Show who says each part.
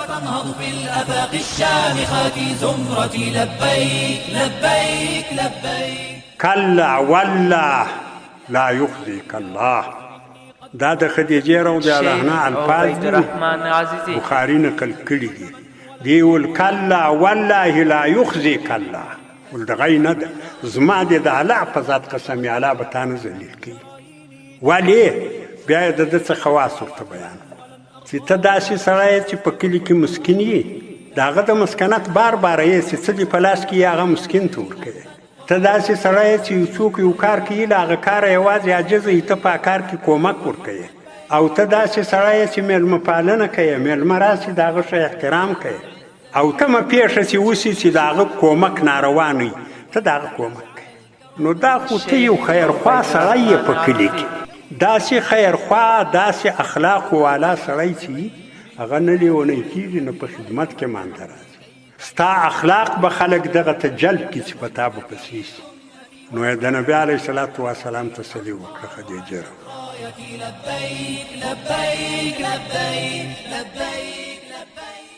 Speaker 1: تنهض في الآفاق الشامخات زمرتي لبيك لبيك لبيك.
Speaker 2: كلا والله لا يخزيك الله. دا د خدیجې رضی الله عنها الفاظ بخاري نقل کړي دي. دی ول کلا والله لا يخزيك الله، ول دغه نه ده زما د الله په ذات قسم الله به تا نه ذلیل کوي. ولې بیا یې د ده څه خواص ورته بیان کړو چې ته داسې سړی چې په کلي کې مسکین یې، د هغه د مسکنت بار باره یې چې څه دې په لاس کې یې هغه مسکین ته ورکوې. ته داسې سړی چې یو څوک یو کار کوي له هغه کاره یوازې عاجزه یې، ته په کار کې کومک ورکوې. او ته داسې سړی چې میلمه پالنه کوې، میلمه راسي د هغه ښه احترام کوې. او کومه پیښه چې وسي چې د هغه کومک ناروا نه وي، ته د هغه کومک کوې. نو دا خو ته یو خیرخوا سړی یې په کلي کې. داسې خیرخوا داسې اخلاق والا سړی چې هغه نه لیونی کېږي، نه په خدمت کې مانده راځي. ستا اخلاق به خلک دغه ته جلب کړي چې په تا به پسې شي. نو یې د نبي علیه الصلاة وسلام تسلي وکړه خدیجه.
Speaker 1: لبیک لبیک لبیک لبیک لبیک